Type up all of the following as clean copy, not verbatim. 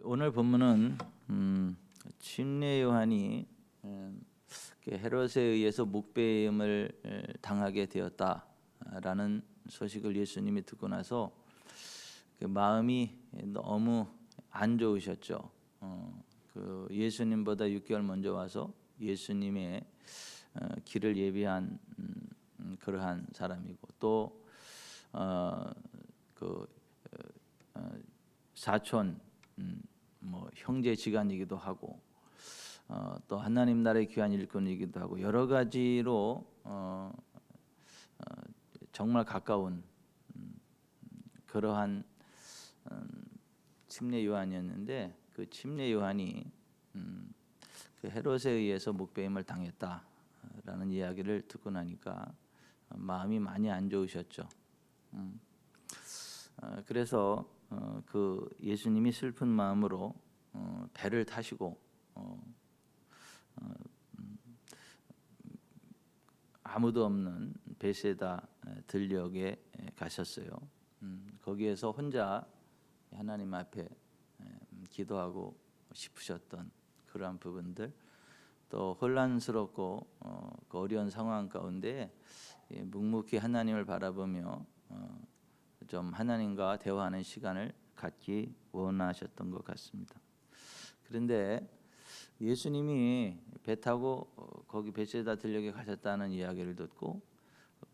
오늘 본문은 침례 요한이 헤롯에 의해서 묵배임을 당하게 되었다라는 소식을 예수님이 듣고 나서 그 마음이 너무 안 좋으셨죠. 그 예수님보다 6개월 먼저 와서 예수님의 길을 예비한 그러한 사람이고 또 사촌 뭐 형제지간이기도 하고 또 하나님 나라의 귀한 일꾼이기도 하고 여러 가지로 정말 가까운 그러한 침례 요한이었는데 그 침례 요한이 그 헤롯에 의해서 묵배임을 당했다라는 이야기를 듣고 나니까 마음이 많이 안 좋으셨죠. 그래서 그 예수님이 슬픈 마음으로 배를 타시고 아무도 없는 베세다 들녘에 가셨어요. 거기에서 혼자 하나님 앞에 기도하고 싶으셨던 그러한 부분들, 또 혼란스럽고 그 어려운 상황 가운데 묵묵히 하나님을 바라보며 좀 하나님과 대화하는 시간을 갖기 원하셨던 것 같습니다. 그런데 예수님이 배 타고 거기 베세다 들녘에 가셨다는 이야기를 듣고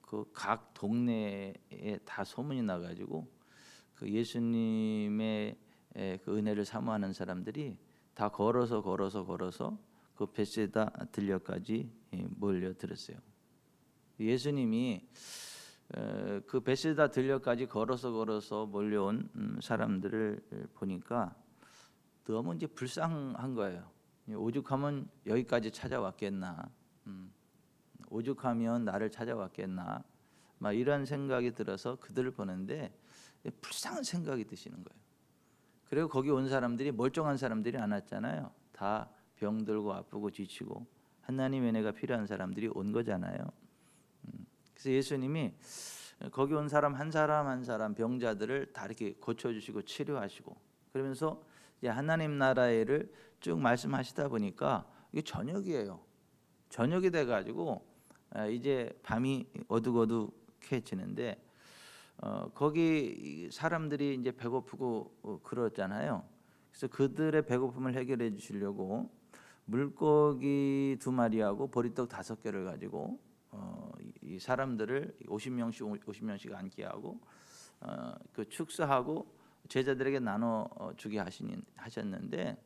그 각 동네에 다 소문이 나가지고 그 예수님의 그 은혜를 사모하는 사람들이 다 걸어서 그 베세다 들녘까지 몰려들었어요. 예수님이 그 베세다 들녘까지 걸어서 몰려온 사람들을 보니까 너무 이제 불쌍한 거예요. 오죽하면 여기까지 찾아왔겠나, 오죽하면 나를 찾아왔겠나, 막 이런 생각이 들어서 그들을 보는데 불쌍한 생각이 드시는 거예요. 그리고 거기 온 사람들이 멀쩡한 사람들이 안 왔잖아요. 다 병들고 아프고 지치고 하나님의 은혜가 필요한 사람들이 온 거잖아요. 그래서 예수님이 거기 온 사람 한 사람 병자들을 다 이렇게 고쳐주시고 치료하시고 그러면서 이제 하나님 나라를 쭉 말씀하시다 보니까 이게 저녁이에요. 저녁이 돼가지고 이제 밤이 어둑어둑해지는데 거기 사람들이 이제 배고프고 그렇잖아요. 그래서 그들의 배고픔을 해결해 주시려고 물고기 2마리하고 보리떡 5개를 가지고 이 사람들을 50명씩 앉게 하고 그 축사하고 제자들에게 나눠 주게 하셨는데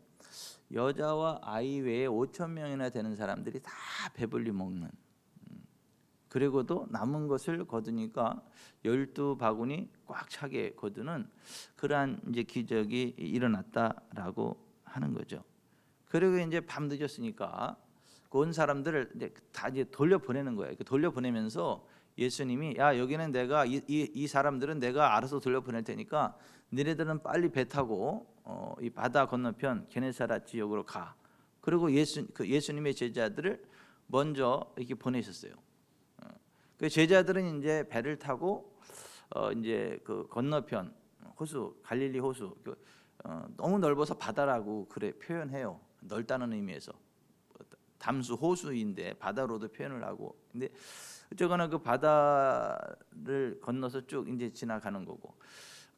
여자와 아이 외에 5,000명이나 되는 사람들이 다 배불리 먹는, 그리고도 남은 것을 거두니까 12바구니 꽉 차게 거두는 그러한 이제 기적이 일어났다라고 하는 거죠. 그리고 이제 밤 늦었으니까 온 사람들을 다 이제 돌려보내는 거예요. 돌려보내면서 예수님이 야 여기는 내가 이 사람들은 내가 알아서 돌려보낼 테니까 너네들은 빨리 배 타고 이 바다 건너편 게네사렛 지역으로 가. 그리고 예수님의 제자들을 먼저 이렇게 보내셨어요. 그 제자들은 이제 배를 타고 이제 그 건너편 호수 갈릴리 호수 너무 넓어서 바다라고 그래 표현해요. 넓다는 의미에서. 담수 호수인데 바다로도 표현을 하고, 근데 어쨌거나 그 바다를 건너서 쭉 이제 지나가는 거고,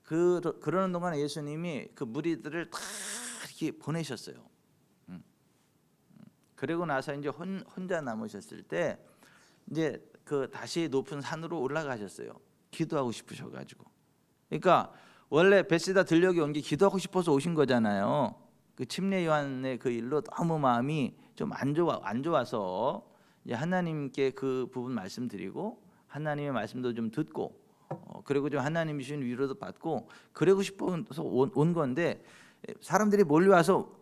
그러는 동안에 예수님이 그 무리들을 다 이렇게 보내셨어요. 그리고 나서 이제 혼자 남으셨을 때 이제 그 다시 높은 산으로 올라가셨어요. 기도하고 싶으셔가지고. 그러니까 원래 베세다 들녘에 온 게 기도하고 싶어서 오신 거잖아요. 그 침례 요한의 그 일로 너무 마음이 좀 안 좋아서 이제 하나님께 그 부분 말씀드리고 하나님의 말씀도 좀 듣고 그리고 좀 하나님이 주신 위로도 받고 그러고 싶어서 온 건데 사람들이 몰려와서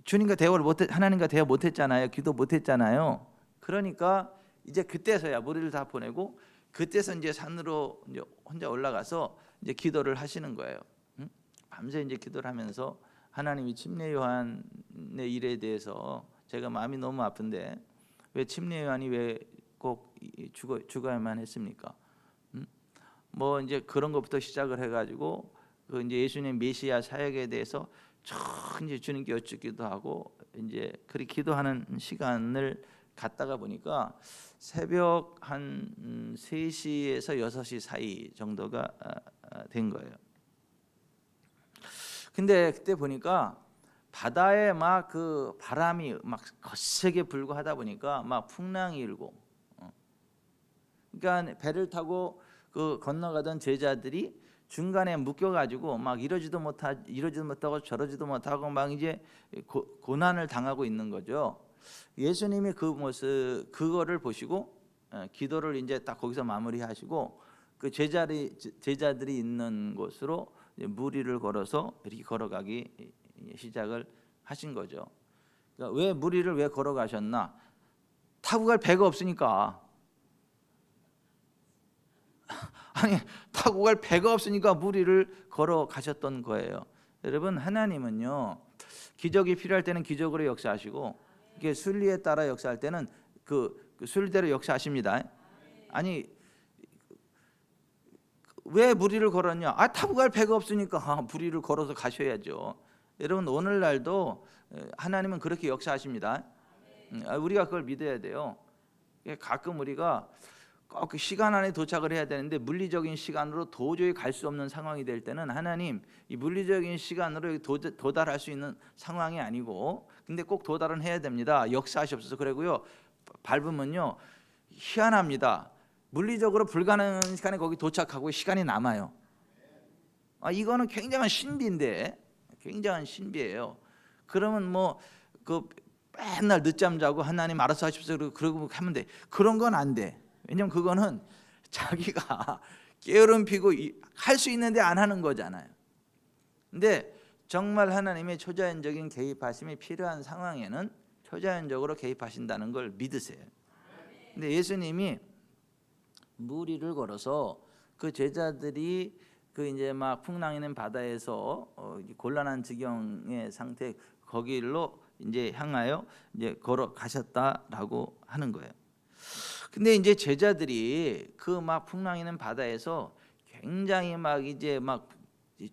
주님과 대화를 하나님과 대화 못했잖아요. 기도 못했잖아요. 그러니까 이제 그때서야 무리를 다 보내고 그때서 이제 산으로 이제 혼자 올라가서 이제 기도를 하시는 거예요. 밤새 이제 기도를 하면서 하나님이 침례 요한의 일에 대해서 제가 마음이 너무 아픈데 왜 침례 요한이 왜 꼭 죽어야만 했습니까? 뭐 이제 그런 것부터 시작을 해가지고 그 이제 예수님 메시아 사역에 대해서 이제 주님께 여쭙기도 하고 이제 그렇게 기도하는 시간을 갖다가 보니까 새벽 한 3시에서 6시 사이 정도가 된 거예요. 근데 그때 보니까 바다에 막 그 바람이 막 거세게 불고 하다 보니까 막 풍랑이 일고, 그러니까 배를 타고 그 건너가던 제자들이 중간에 묶여가지고 막 이러지도 못하고 저러지도 못하고 막 이제 고난을 당하고 있는 거죠. 예수님이 그 모습 그거를 보시고 기도를 이제 딱 거기서 마무리하시고 그 제자들이 있는 곳으로 무리를 걸어서 이렇게 걸어가기 시작을 하신 거죠. 그러니까 왜 무리를 왜 걸어가셨나? 타고 갈 배가 없으니까. 아니, 타고 갈 배가 없으니까 무리를 걸어가셨던 거예요. 여러분, 하나님은요 기적이 필요할 때는 기적으로 역사하시고 이게 순리에 따라 역사할 때는 그 순리대로 역사하십니다. 아니, 왜 무리를 걸었냐? 타고 갈 배가 없으니까 무리를 걸어서 가셔야죠. 여러분, 오늘날도 하나님은 그렇게 역사하십니다. 우리가 그걸 믿어야 돼요. 가끔 우리가 꼭 그 시간 안에 도착을 해야 되는데 물리적인 시간으로 도저히 갈 수 없는 상황이 될 때는 하나님 이 물리적인 시간으로 도달할 수 있는 상황이 아니고 근데 꼭 도달은 해야 됩니다. 역사하시옵소서. 그러고요, 밟으면요 희한합니다. 물리적으로 불가능한 시간에 거기 도착하고 시간이 남아요. 이거는 굉장한 신비인데, 굉장한 신비예요. 그러면 뭐 그 맨날 늦잠 자고 하나님 알아서 하십시오 그러고 하면 돼. 그런 건 안 돼. 왜냐면 그거는 자기가 게으름 피고 할 수 있는데 안 하는 거잖아요. 근데 정말 하나님의 초자연적인 개입하심이 필요한 상황에는 초자연적으로 개입하신다는 걸 믿으세요. 근데 예수님이 무리를 걸어서 그 제자들이 그 이제 막 풍랑이는 바다에서 곤란한 지경의 상태 거기로 이제 향하여 이제 걸어가셨다라고 하는 거예요. 근데 이제 제자들이 그 막 풍랑이는 바다에서 굉장히 막 이제 막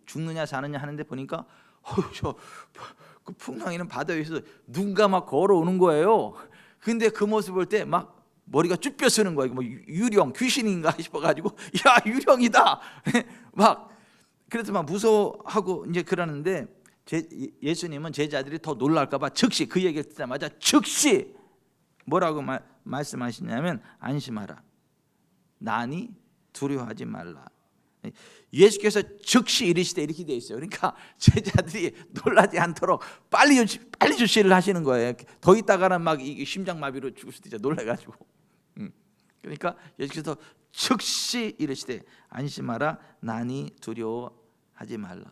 죽느냐 사느냐 하는데 보니까 그 풍랑이는 바다 위에서 누군가 막 걸어오는 거예요. 근데 그 모습 볼 때 막 머리가 쭈뼛 쓰는 거예요. 뭐 유령 귀신인가 싶어가지고 야 유령이다 막 그래서 막 무서워하고 이제 그러는데 예수님은 제자들이 더 놀랄까봐 즉시 그 얘기를 듣자마자 즉시 뭐라고 말씀하시냐면 안심하라 나니 두려워하지 말라. 예수께서 즉시 이르시되 이렇게 돼 있어요. 그러니까 제자들이 놀라지 않도록 빨리 주시를 하시는 거예요. 더 있다가는 막 심장마비로 죽을 수도 있죠. 놀라가지고. 그러니까 예수께서 즉시 이르시되 안심하라 나니 두려워하지 말라.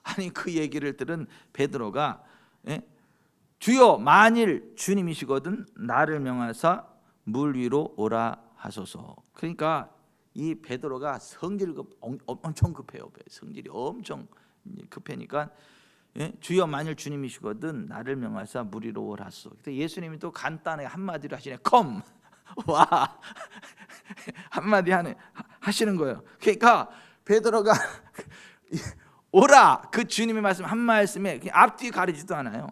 아니 그 얘기를 들은 베드로가 주여 만일 주님이시거든 나를 명하사 물 위로 오라 하소서. 그러니까 이 베드로가 성질이 엄청 급해요. 성질이 엄청 급하니까 주여 만일 주님이시거든 나를 명하사 물 위로 오라 하소서. 예수님이 또 간단하게 한마디로 하시네. 컴 와 한마디 하시는 거예요. 그러니까 베드로가 오라 그 주님의 말씀 한 말씀에 앞뒤 가리지도 않아요.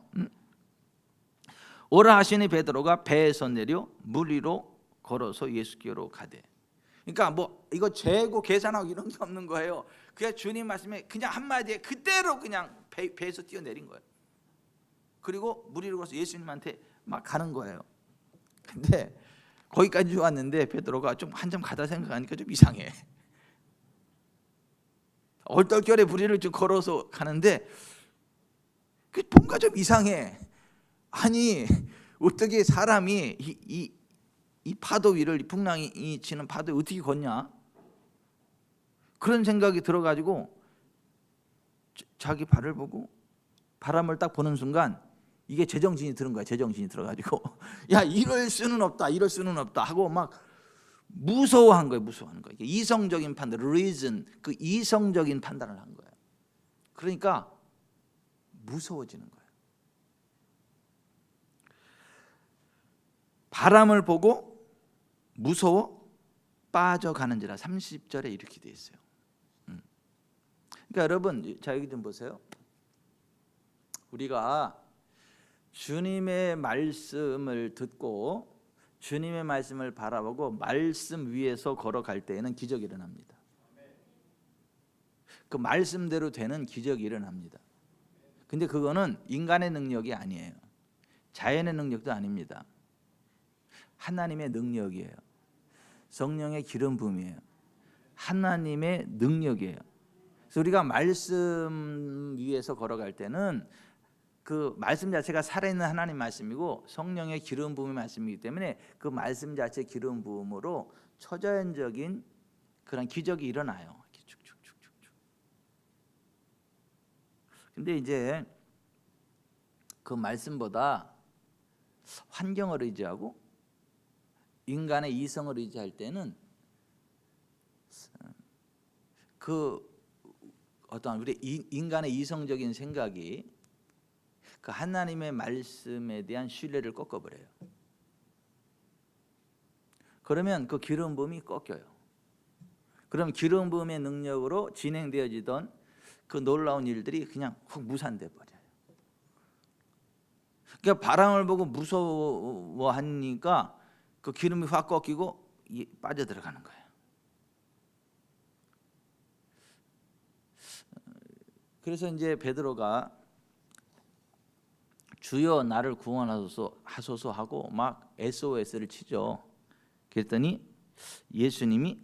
오라 하시니 베드로가 배에서 내려 물 위로 걸어서 예수께로 가되. 그러니까 뭐 이거 재고 계산하고 이런 게 없는 거예요. 그냥 주님 말씀에 그냥 한마디에 그대로 그냥 배에서 뛰어내린 거예요. 그리고 물 위로 걸어서 예수님한테 막 가는 거예요. 근데 거기까지 왔는데 베드로가 좀 한참 가다 생각하니까 좀 이상해. 얼떨결에 무리를 좀 걸어서 가는데 뭔가 좀 이상해. 아니 어떻게 사람이 이 파도 위를 풍랑이 치는 파도에 어떻게 걷냐? 그런 생각이 들어가지고 자기 발을 보고 바람을 딱 보는 순간 이게 제정신이 드는 거야. 제정신이 들어가지고 야 이럴 수는 없다 하고 막 무서워한 거예요. 무서워하는 거예요. 이성적인 판단, reason, 그 이성적인 판단을 한 거예요. 그러니까 무서워지는 거예요. 바람을 보고 무서워 빠져가는지라 30절에 이렇게 돼 있어요. 그러니까 여러분, 자 여기 좀 보세요. 우리가 주님의 말씀을 듣고 주님의 말씀을 바라보고 말씀 위에서 걸어갈 때에는 기적이 일어납니다. 그 말씀대로 되는 기적이 일어납니다. 근데 그거는 인간의 능력이 아니에요. 자연의 능력도 아닙니다. 하나님의 능력이에요. 성령의 기름 부음이에요. 하나님의 능력이에요. 그래서 우리가 말씀 위에서 걸어갈 때는 그 말씀 자체가 살아있는 하나님 말씀이고 성령의 기름 부음의 말씀이기 때문에 그 말씀 자체 기름 부음으로 초자연적인 그런 기적이 일어나요. 쭉쭉쭉쭉쭉. 근데 이제 그 말씀보다 환경을 의지하고 인간의 이성을 의지할 때는 그 어떤 우리 인간의 이성적인 생각이 그 하나님의 말씀에 대한 신뢰를 꺾어버려요. 그러면 그 기름 부음이 꺾여요. 그럼 기름 부음의 능력으로 진행되어지던 그 놀라운 일들이 그냥 훅 무산돼 버려요. 그러니까 바람을 보고 무서워하니까 그 기름이 확 꺾이고 빠져들어가는 거예요. 그래서 이제 베드로가 주여 나를 구원하소서 하고 막 SOS를 치죠. 그랬더니 예수님이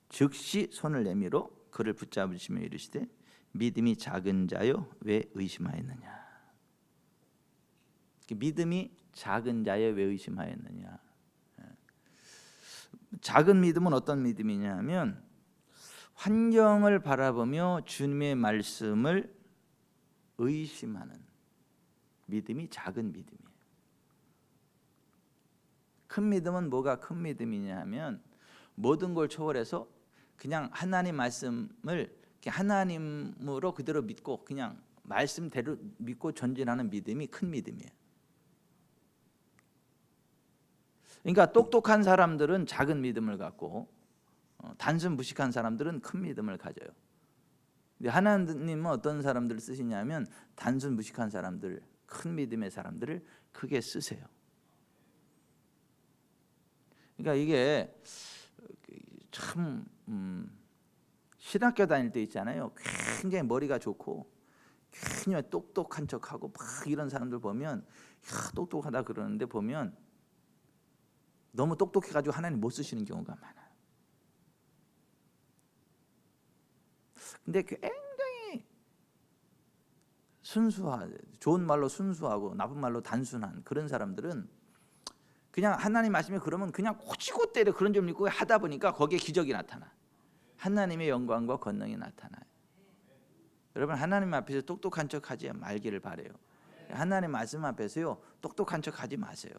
즉시 손을 내밀어 그를 붙잡으시며 이르시되 믿음이 작은 자여 왜 의심하였느냐. 믿음이 작은 자여 왜 의심하였느냐. 작은 믿음은 어떤 믿음이냐 하면 환경을 바라보며 주님의 말씀을 의심하는 믿음이 작은 믿음이에요. 큰 믿음은 뭐가 큰 믿음이냐 하면 모든 걸 초월해서 그냥 하나님 말씀을 하나님으로 그대로 믿고 그냥 말씀대로 믿고 전진하는 믿음이 큰 믿음이에요. 그러니까 똑똑한 사람들은 작은 믿음을 갖고 단순 무식한 사람들은 큰 믿음을 가져요. 근데 하나님은 어떤 사람들을 쓰시냐면 단순 무식한 사람들, 큰 믿음의 사람들을 크게 쓰세요. 그러니까 이게 참 신학교 다닐 때 있잖아요. 굉장히 머리가 좋고 굉장히 똑똑한 척하고 막 이런 사람들 보면 야, 똑똑하다 그러는데 보면 너무 똑똑해가지고 하나님 못 쓰시는 경우가 많아요. 근데 굉장히 좋은 말로 순수하고 나쁜 말로 단순한 그런 사람들은 그냥 하나님 말씀이 그러면 그냥 꼬치꼬대로 그런 점 믿고 하다 보니까 거기에 기적이 나타나. 하나님의 영광과 권능이 나타나요. 여러분 하나님 앞에서 똑똑한 척하지 말기를 바래요. 하나님 말씀 앞에서요 똑똑한 척하지 마세요.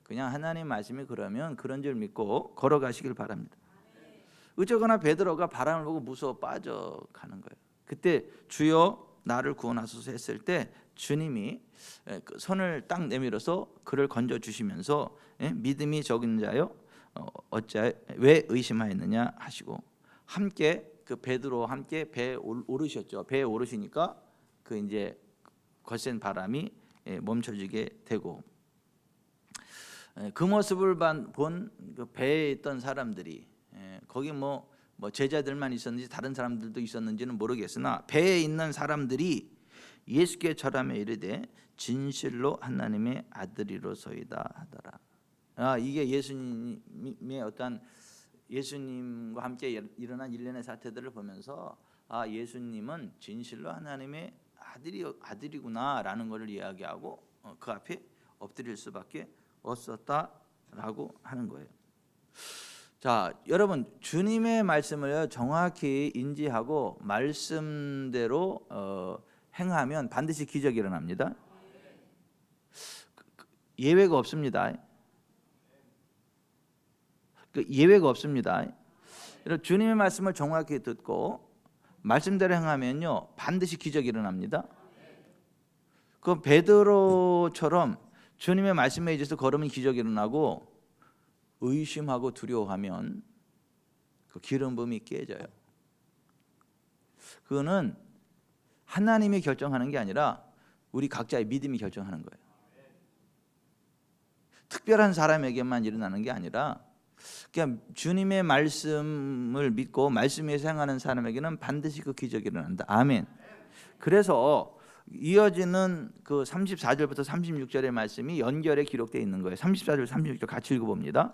그냥 하나님 말씀이 그러면 그런 줄 믿고 걸어가시길 바랍니다. 어쩌거나 베드로가 바람을 보고 무서워 빠져가는 거예요. 그때 주여 나를 구원하소서 했을 때 주님이 손을 딱 내밀어서 그를 건져 주시면서 믿음이 적은 자여 어찌 왜 의심하였느냐 하시고 함께 그 베드로와 함께 배에 오르셨죠. 배에 오르시니까 그 이제 거센 바람이 멈춰지게 되고 그 모습을 본 그 배에 있던 사람들이 거기 뭐 제자들만 있었는지 다른 사람들도 있었는지는 모르겠으나 배에 있는 사람들이 예수께 절하며 이르되 진실로 하나님의 아들이로소이다 하더라. 이게 예수님의 어떤 예수님과 함께 일어난 일련의 사태들을 보면서 예수님은 진실로 하나님의 아들이구나라는 것을 이야기하고 그 앞에 엎드릴 수밖에 없었다라고 하는 거예요. 자, 여러분 주님의 말씀을 정확히 인지하고 말씀대로 행하면 반드시 기적이 일어납니다. 예외가 없습니다. 예외가 없습니다. 여러분 주님의 말씀을 정확히 듣고 말씀대로 행하면요 반드시 기적이 일어납니다. 그 베드로처럼 주님의 말씀에 의해서 걸으면 기적이 일어나고 의심하고 두려워하면 그 기름 부음이 깨져요. 그거는 하나님이 결정하는 게 아니라 우리 각자의 믿음이 결정하는 거예요. 특별한 사람에게만 일어나는 게 아니라 그냥 주님의 말씀을 믿고 말씀 위에서 행하는 사람에게는 반드시 그 기적이 일어난다. 아멘. 그래서 이어지는 그 34절부터 36절의 말씀이 연결해 기록되어 있는 거예요. 34절 36절 같이 읽어봅니다.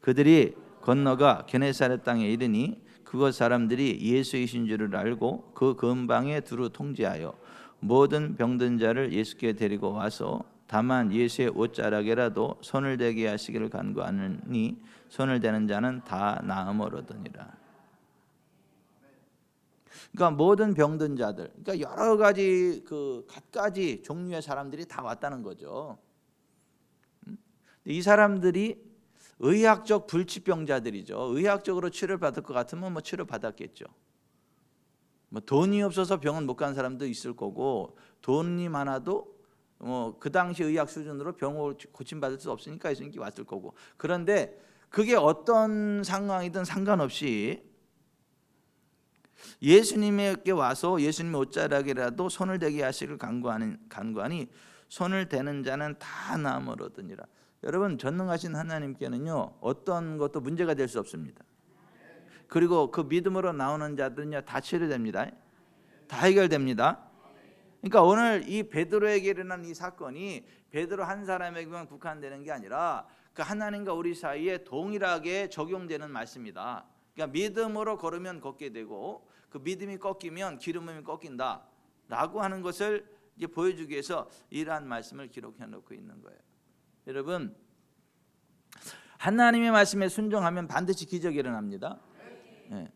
그들이 건너가 게네사렛 땅에 이르니 그곳 사람들이 예수이신 줄을 알고 그 근방에 두루 통제하여 모든 병든 자를 예수께 데리고 와서 다만 예수의 옷자락에라도 손을 대게 하시기를 간구하느니 손을 대는 자는 다 나음을 얻으니라. 그러니까 모든 병든 자들, 그러니까 여러 가지 갖가지 종류의 사람들이 다 왔다는 거죠. 이 사람들이 의학적 불치병자들이죠. 의학적으로 치료를 받을 것 같으면 뭐 치료 받았겠죠. 뭐 돈이 없어서 병원 못 간 사람도 있을 거고, 돈이 많아도 그 당시 의학 수준으로 병을 고침받을 수 없으니까 예수님께 왔을 거고. 그런데 그게 어떤 상황이든 상관없이 예수님에게 와서 예수님의 옷자락이라도 손을 대게 하시기를 간구하니 손을 대는 자는 다 나음을 얻으니라. 여러분, 전능하신 하나님께는요 어떤 것도 문제가 될 수 없습니다. 그리고 그 믿음으로 나오는 자들은요 다 치료됩니다. 다 해결됩니다. 그러니까 오늘 이 베드로에게 일어난 이 사건이 베드로 한 사람에게만 국한되는 게 아니라 그 하나님과 우리 사이에 동일하게 적용되는 말씀이다. 그러니까 믿음으로 걸으면 걷게 되고 그 믿음이 꺾이면 기름음이 꺾인다 라고 하는 것을 이제 보여주기 위해서 이러한 말씀을 기록해 놓고 있는 거예요. 여러분, 하나님의 말씀에 순종하면 반드시 기적이 일어납니다. 네.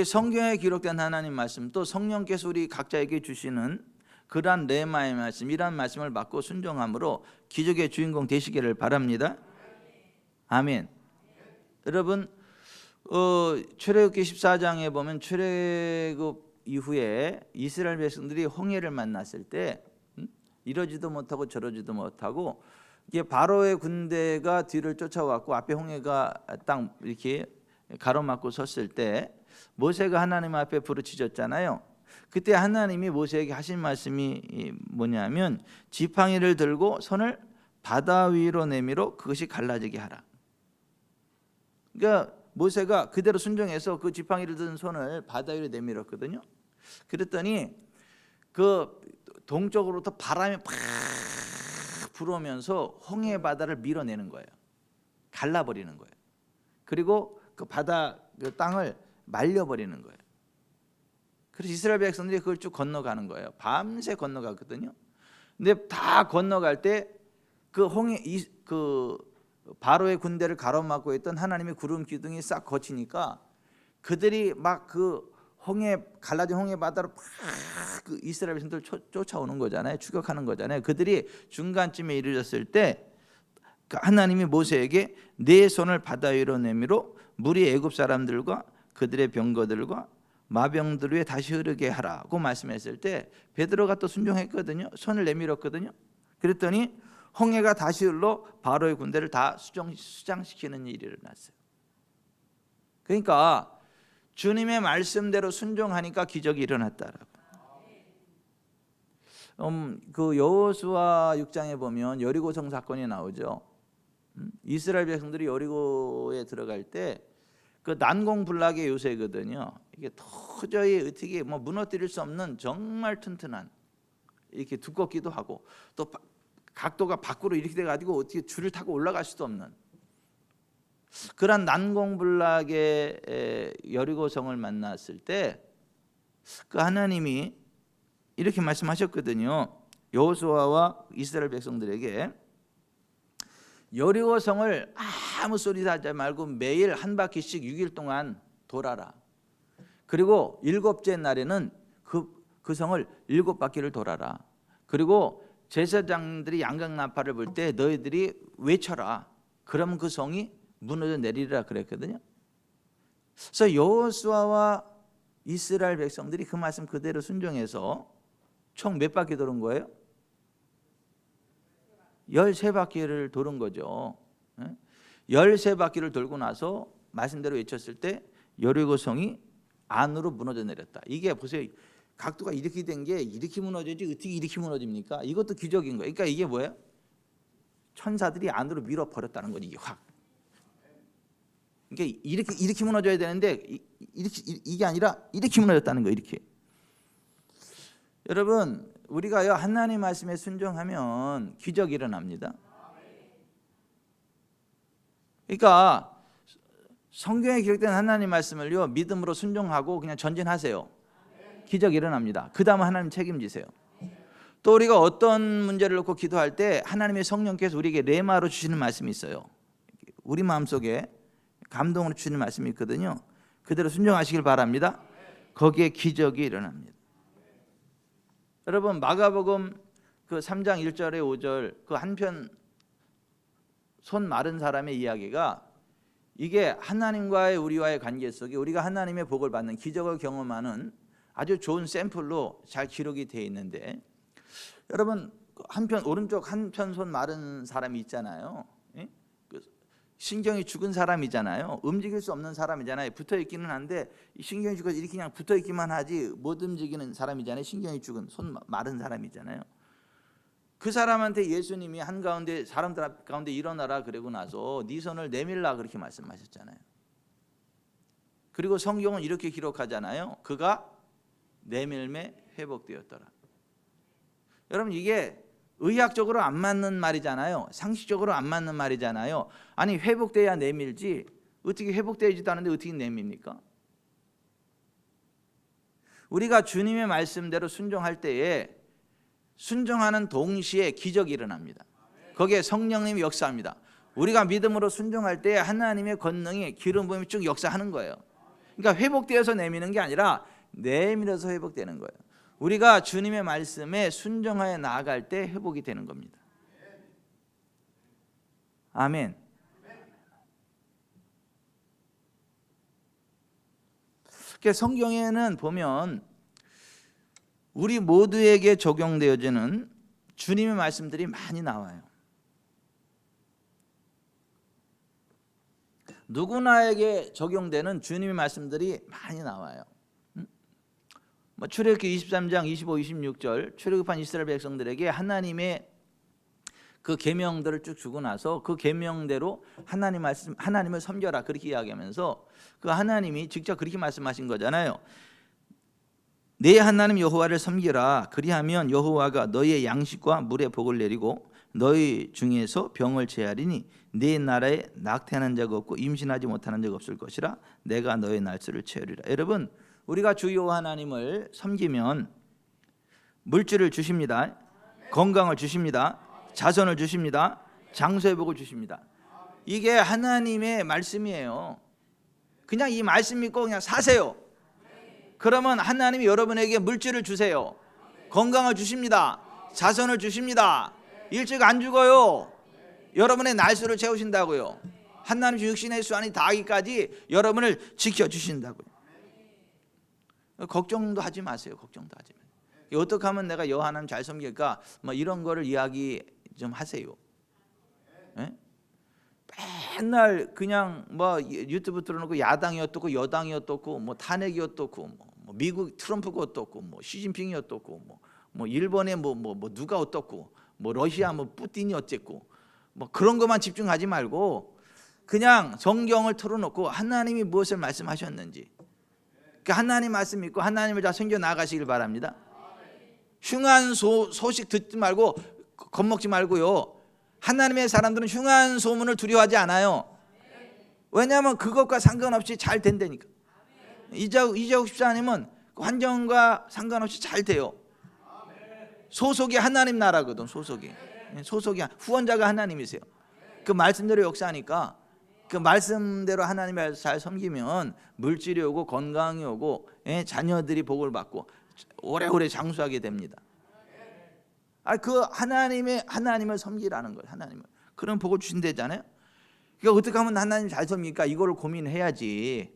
성경에 기록된 하나님 말씀, 또 성령께서 우리 각자에게 주시는 그러한 레마의 말씀, 이러한 말씀을 받고 순종함으로 기적의 주인공 되시기를 바랍니다. 아멘. 여러분, 출애굽기 14장에 보면 출애굽 이후에 이스라엘 백성들이 홍해를 만났을 때 이러지도 못하고 저러지도 못하고 이게 바로의 군대가 뒤를 쫓아왔고 앞에 홍해가 딱 이렇게 가로막고 섰을 때 모세가 하나님 앞에 부르짖었잖아요. 그때 하나님이 모세에게 하신 말씀이 뭐냐면 지팡이를 들고 손을 바다 위로 내밀어 그것이 갈라지게 하라. 그러니까 모세가 그대로 순종해서 그 지팡이를 든 손을 바다 위로 내밀었거든요. 그랬더니 그 동쪽으로부터 바람이 팍 불어오면서 홍해 바다를 밀어내는 거예요. 갈라버리는 거예요. 그리고 그 바다 그 땅을 말려버리는 거예요. 그래서 이스라엘 백성들이 그걸 쭉 건너가는 거예요. 밤새 건너가거든요. 근데 다 건너갈 때 그 홍해 그 바로의 군대를 가로막고 있던 하나님의 구름 기둥이 싹 거치니까 그들이 막 그 갈라진 홍해 바다로 그 이스라엘 백성들 쫓아오는 거잖아요. 추격하는 거잖아요. 그들이 중간쯤에 이르렀을 때 하나님이 모세에게 네 손을 바다 위로 내밀어 물이 애굽 사람들과 그들의 병거들과 마병들 위에 다시 흐르게 하라고 말씀했을 때 베드로가 또 순종했거든요. 손을 내밀었거든요. 그랬더니 홍해가 다시 흘러 바로의 군대를 다 수장시키는 일이 일어났어요. 그러니까 주님의 말씀대로 순종하니까 기적이 일어났다라고. 그 여호수아 6장에 보면 여리고성 사건이 나오죠. 이스라엘 백성들이 여리고에 들어갈 때 그 난공불락의 요새거든요. 이게 도저히 어떻게 무너뜨릴 수 없는 정말 튼튼한, 이렇게 두껍기도 하고 또 각도가 밖으로 이렇게 돼가지고 어떻게 줄을 타고 올라갈 수도 없는 그런 난공불락의 여리고성을 만났을 때 그 하나님이 이렇게 말씀하셨거든요. 여호수아와 이스라엘 백성들에게 여리고성을 아무 소리도 하지 말고 매일 한 바퀴씩 6일 동안 돌아라. 그리고 일곱째 날에는 그 성을 7바퀴를 돌아라. 그리고 제사장들이 양각나팔을 불 때 너희들이 외쳐라. 그럼 그 성이 무너져 내리리라 그랬거든요. 그래서 여호수아와 이스라엘 백성들이 그 말씀 그대로 순종해서 총 몇 바퀴 도는 거예요? 13바퀴를 도는 거죠. 13바퀴를 돌고 나서 말씀대로 외쳤을 때 여리고성이 안으로 무너져 내렸다. 이게 보세요. 각도가 이렇게 된 게 이렇게 무너지지 어떻게 이렇게 무너집니까? 이것도 기적인 거예요. 그러니까 이게 뭐예요? 천사들이 안으로 밀어 버렸다는 거지. 이게 확. 그러니까 이렇게 무너져야 되는데 이게 아니라 이렇게 무너졌다는 거예요. 이렇게. 여러분, 우리가요 하나님 말씀에 순종하면 기적이 일어납니다. 그러니까 성경에 기록된 하나님 말씀을요 믿음으로 순종하고 그냥 전진하세요. 기적이 일어납니다. 그 다음은 하나님 책임지세요. 또 우리가 어떤 문제를 놓고 기도할 때 하나님의 성령께서 우리에게 레마로 주시는 말씀이 있어요. 우리 마음속에 감동으로 주시는 말씀이 있거든요. 그대로 순종하시길 바랍니다. 거기에 기적이 일어납니다. 여러분, 마가복음 그 3장 1절에 5절 그 한편 손 마른 사람의 이야기가 이게 하나님과의 우리와의 관계 속에 우리가 하나님의 복을 받는 기적을 경험하는 아주 좋은 샘플로 잘 기록이 되어 있는데, 여러분 한편 오른쪽 한편 손 마른 사람이 있잖아요. 신경이 죽은 사람이잖아요. 움직일 수 없는 사람이잖아요. 붙어 있기는 한데 신경이 죽어서 이렇게 그냥 붙어 있기만 하지 못 움직이는 사람이잖아요. 신경이 죽은 손 마른 사람이잖아요. 그 사람한테 예수님이 한가운데 사람들 가운데 일어나라 그러고 나서 네 손을 내밀라 그렇게 말씀하셨잖아요. 그리고 성경은 이렇게 기록하잖아요. 그가 내밀매 회복되었더라. 여러분, 이게 의학적으로 안 맞는 말이잖아요. 상식적으로 안 맞는 말이잖아요. 아니, 회복돼야 내밀지 어떻게 회복되지도 않은데 어떻게 내밉니까? 우리가 주님의 말씀대로 순종할 때에 순종하는 동시에 기적이 일어납니다. 거기에 성령님이 역사합니다. 우리가 믿음으로 순종할 때 하나님의 권능이 기름 부음이 쭉 역사하는 거예요. 그러니까 회복되어서 내미는 게 아니라 내밀어서 회복되는 거예요. 우리가 주님의 말씀에 순종하여 나아갈 때 회복이 되는 겁니다. 아멘. 그러니까 성경에는 보면 우리 모두에게 적용되어지는 주님의 말씀들이 많이 나와요. 누구나에게 적용되는 주님의 말씀들이 많이 나와요. 출애굽기 23장 25, 26절 출애굽한 이스라엘 백성들에게 하나님의 그 계명들을 쭉 주고 나서 그 계명대로 하나님 말씀, 하나님을 섬겨라 그렇게 이야기하면서 그 하나님이 직접 그렇게 말씀하신 거잖아요. 내 하나님 여호와를 섬기라. 그리하면 여호와가 너희의 양식과 물의 복을 내리고 너희 중에서 병을 제하리니 네 나라에 낙태하는 자가 없고 임신하지 못하는 자가 없을 것이라. 내가 너의 날수를 채우리라. 여러분, 우리가 주 여호와 하나님을 섬기면 물질을 주십니다. 건강을 주십니다. 자손을 주십니다. 장소의 복을 주십니다. 이게 하나님의 말씀이에요. 그냥 이 말씀 믿고 그냥 사세요. 그러면 하나님이 여러분에게 물질을 주세요. 건강을 주십니다. 자손을 주십니다. 일찍 안 죽어요. 여러분의 날수를 채우신다고요. 하나님 육신의 수완이 다하기까지 여러분을 지켜주신다고요. 걱정도 하지 마세요. 걱정도 하지 마세요. 어떻게 하면 내가 여호와 하나님 잘 섬길까? 뭐 이런 거를 이야기 좀 하세요. 네? 맨날 그냥 뭐 유튜브 틀어놓고 야당이 어떻고 여당이 어떻고 뭐 탄핵이 어떻고 뭐 미국 트럼프가 어떻고 뭐 시진핑이 어떻고 뭐 일본에 뭐 누가 어떻고 뭐 러시아 뭐 푸틴이 어쨌고 뭐 그런 것만 집중하지 말고 그냥 성경을 틀어놓고 하나님이 무엇을 말씀하셨는지 그 하나님 말씀 믿고 하나님을 다 섬겨 나가시길 바랍니다. 흉한 소식 듣지 말고 겁먹지 말고요. 하나님의 사람들은 흉한 소문을 두려워하지 않아요. 왜냐하면 그것과 상관없이 잘 된다니까. 이재욱 집사님은 환경과 상관없이 잘 돼요. 소속이 하나님 나라거든. 소속이 후원자가 하나님이세요. 그 말씀대로 역사하니까 그 말씀대로 하나님을 잘 섬기면 물질이 오고 건강이 오고 자녀들이 복을 받고 오래오래 장수하게 됩니다. 그 하나님을 섬기라는 거예요. 하나님을. 그런 복을 주신다잖아요. 그러니까 어떻게 하면 하나님 잘 섬깁니까? 이거를 고민해야지.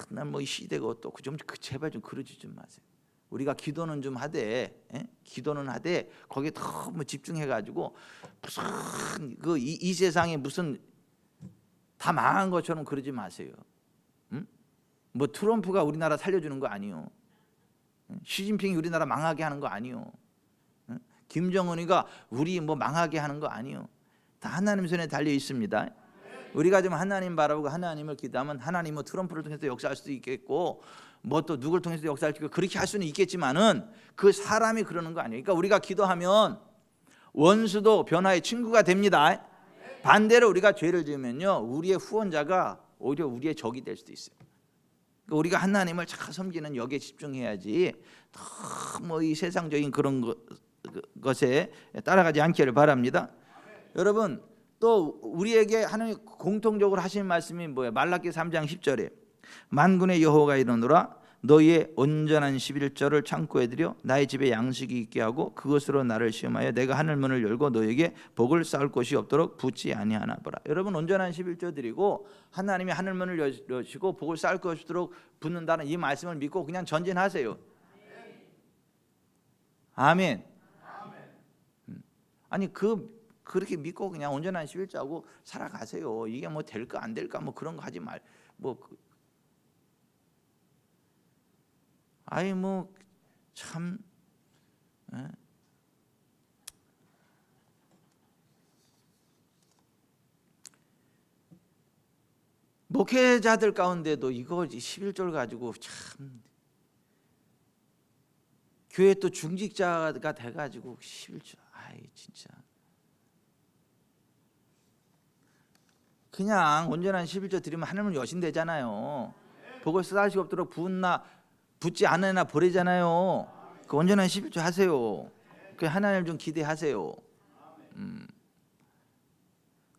난 뭐 이 시대가 어떻고 좀 제발 좀 그러지 좀 마세요. 우리가 기도는 좀 하되, 기도는 하되 거기에 너무 집중해가지고 무슨 이 세상에 무슨 다 망한 것처럼 그러지 마세요. 응? 뭐 트럼프가 우리나라 살려주는 거 아니요. 시진핑이 우리나라 망하게 하는 거 아니요. 김정은이가 우리 뭐 망하게 하는 거 아니요. 다 하나님 손에 달려 있습니다. 우리가 좀 하나님 바라보고 하나님을 기도하면 하나님 뭐 트럼프를 통해서 역사할 수도 있겠고 뭐 또 누구를 통해서 역사할 수 있고 그렇게 할 수는 있겠지만은 그 사람이 그러는 거 아니에요. 그러니까 우리가 기도하면 원수도 변화의 친구가 됩니다. 반대로 우리가 죄를 지으면요 우리의 후원자가 오히려 우리의 적이 될 수도 있어요. 그러니까 우리가 하나님을 잘 섬기는 여기에 집중해야지 너무 이 세상적인 그런 것에 따라가지 않기를 바랍니다. 여러분 또 우리에게 하나님 공통적으로 하시는 말씀이 뭐예요? 말라기 3장 10절에 만군의 여호와가 이르노라 너희의 온전한 11절을 창고에 들여 나의 집에 양식이 있게 하고 그것으로 나를 시험하여 내가 하늘 문을 열고 너희에게 복을 쌓을 곳이 없도록 붙지 아니하나 보라. 여러분 온전한 11절 드리고 하나님이 하늘 문을 여시고 복을 쌓을 것이 없도록 붙는다는 이 말씀을 믿고 그냥 전진하세요. 아멘. 아니 그렇게 믿고 그냥 온전한 11절하고 살아가세요. 이게 뭐 될까 안 될까 뭐 그런 거 하지 말. 뭐 아이 뭐 참 목회자들 가운데도 이거 11절 가지고 참 교회 또 중직자가 돼가지고 11절 아이 진짜 그냥 온전한 11절 드리면 하나님은 여신되잖아요. 복을 쌓을 없도록 붙지 않으나 버리잖아요. 그 온전한 11절 하세요. 그 하나님을 좀 기대하세요.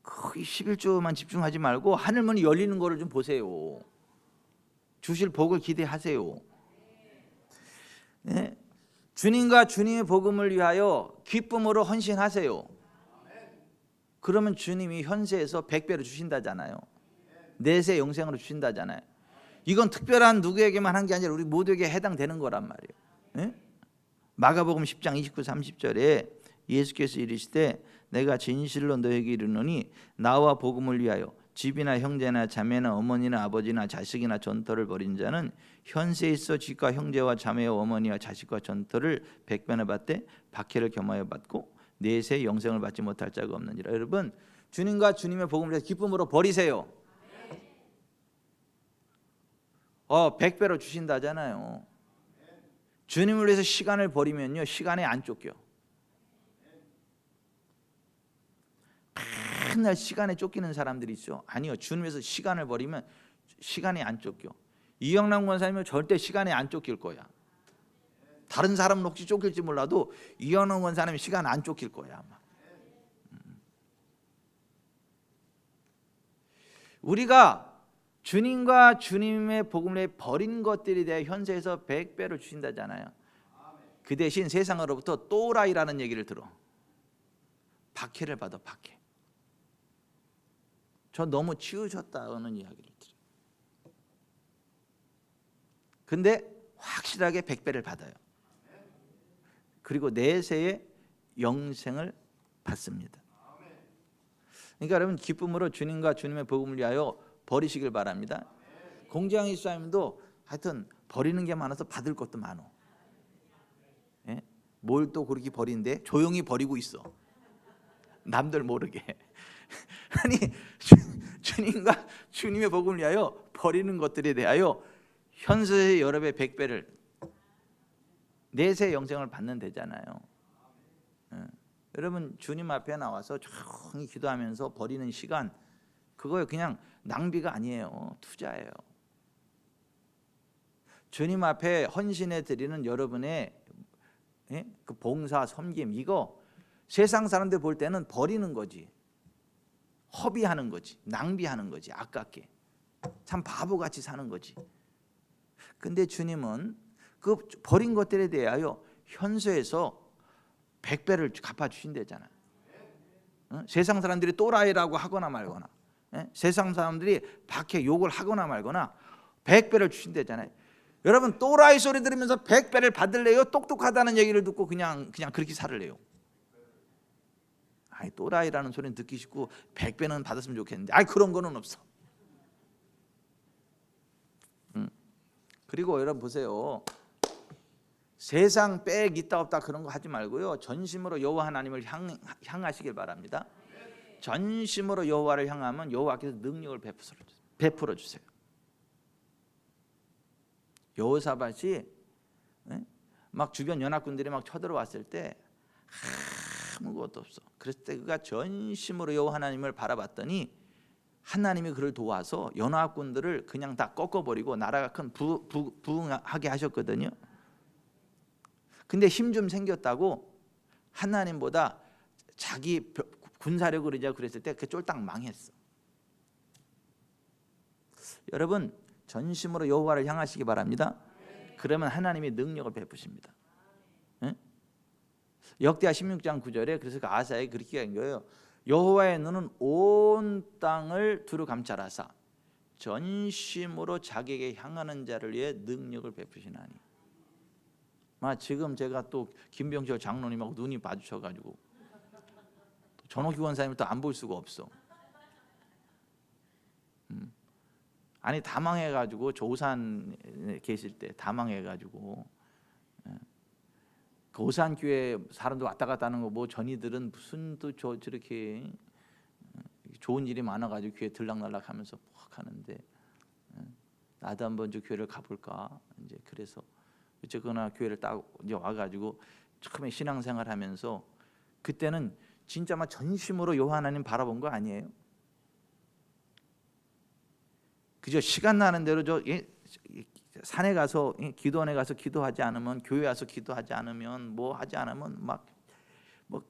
그 11조만 집중하지 말고 하늘문이 열리는 거를 좀 보세요. 주실 복을 기대하세요. 네? 주님과 주님의 복음을 위하여 기쁨으로 헌신하세요. 그러면 주님이 현세에서 100배로 주신다잖아요. 내세 영생으로 주신다잖아요. 이건 특별한 누구에게만 한 게 아니라 우리 모두에게 해당되는 거란 말이에요. 네? 마가복음 10장 29, 30절에 예수께서 이르시되 내가 진실로 너에게 이르노니 나와 복음을 위하여 집이나 형제나 자매나 어머니나 아버지나 자식이나 전터를 벌인 자는 현세에 있어 집과 형제와 자매와 어머니와 자식과 전터를 100배나 받되 박해를 겸하여 받고 내세 영생을 받지 못할 자가 없느니라. 여러분 주님과 주님의 복음을 위해서 기쁨으로 버리세요. 100배로 주신다잖아요. 주님을 위해서 시간을 버리면요 시간에 안 쫓겨. 맨날 시간에 쫓기는 사람들이 있죠. 아니요, 주님 위해서 시간을 버리면 시간에 안 쫓겨. 이영남 권사님은 절대 시간에 안 쫓길 거야. 다른 사람은 혹시 쫓길지 몰라도 이영남 권사님은 시간 안 쫓길 거야 아마. 우리가 주님과 주님의 복음을 위해 버린 것들에 대해 현세에서 100배를 주신다잖아요. 그 대신 세상으로부터 또라이라는 얘기를 들어. 박해를 받아. 박해. 저 너무 치우쳤다는 이야기를 들어요. 근데 확실하게 100배를 받아요. 그리고 내세의 영생을 받습니다. 그러니까 여러분 기쁨으로 주님과 주님의 복음을 위하여 버리시길 바랍니다. 공장의 수사님도 하여튼 버리는 게 많아서 받을 것도 많어. 예? 뭘 또 그렇게 버리는데 조용히 버리고 있어. 남들 모르게. 아니 주님과 주님의 복음을 위하여 버리는 것들에 대하여 현세의 여러 배 100배를 내세 영생을 받는 데잖아요. 여러분 주님 앞에 나와서 조용히 기도하면서 버리는 시간 그거 그냥 낭비가 아니에요. 투자예요. 주님 앞에 헌신해 드리는 여러분의 그 봉사 섬김 이거 세상 사람들 볼 때는 버리는 거지. 허비하는 거지. 낭비하는 거지. 아깝게. 참 바보같이 사는 거지. 근데 주님은 그 버린 것들에 대하여 현세에서 100배를 갚아주신다잖아요. 세상 사람들이 또라이라고 하거나 말거나 세상 사람들이 박해 욕을 하거나 말거나 100배를 주신다잖아요. 여러분 또라이 소리 들으면서 100배를 받을래요? 똑똑하다는 얘기를 듣고 그냥 그렇게 살을래요? 아이 또라이라는 소리는 듣기 싫고 100배는 받았으면 좋겠는데 아이 그런 거는 없어. 그리고 여러분 보세요. 세상 빽 있다 없다 그런 거 하지 말고요. 전심으로 여호와 하나님을 향하시길 바랍니다. 전심으로 여호와를 향하면 여호와께서 능력을 베풀어 주세요. 여호사밧이 막 주변 연합군들이 막 쳐들어왔을 때 아무것도 없어. 그랬을 때 그가 전심으로 여호와 하나님을 바라봤더니 하나님이 그를 도와서 연합군들을 그냥 다 꺾어버리고 나라가 큰 부흥하게 하셨거든요. 근데 힘 좀 생겼다고 하나님보다 자기 군사력을 의지하고 그랬을 때 그 쫄딱 망했어. 여러분 전심으로 여호와를 향하시기 바랍니다. 그러면 하나님이 능력을 베푸십니다. 역대하 16장 9절에 그래서 그 아사에 그렇게 한 거예요. 여호와의 눈은 온 땅을 두루 감찰하사 전심으로 자기에게 향하는 자를 위해 능력을 베푸시나니. 지금 제가 또 김병철 장로님하고 눈이 마주쳐가지고 전호기 원사님을 또 안 볼 수가 없어. 아니 다 망해가지고 조산에 계실 때 다 망해가지고 그 오산교회 사람들 왔다 갔다 하는 거 뭐 전이들은 무슨 또 저렇게 좋은 일이 많아가지고 교회 들락날락하면서 막 하는데 나도 한번 저 교회를 가볼까 이제 그래서 어쨌거나 교회를 딱 이제 와가지고 처음에 신앙생활하면서 그때는 진짜 막 전심으로 여호와 하나님 바라본 거 아니에요? 그저 시간 나는 대로 저 산에 가서 기도원에 가서 기도하지 않으면 교회 와서 기도하지 않으면 뭐 하지 않으면 막 뭐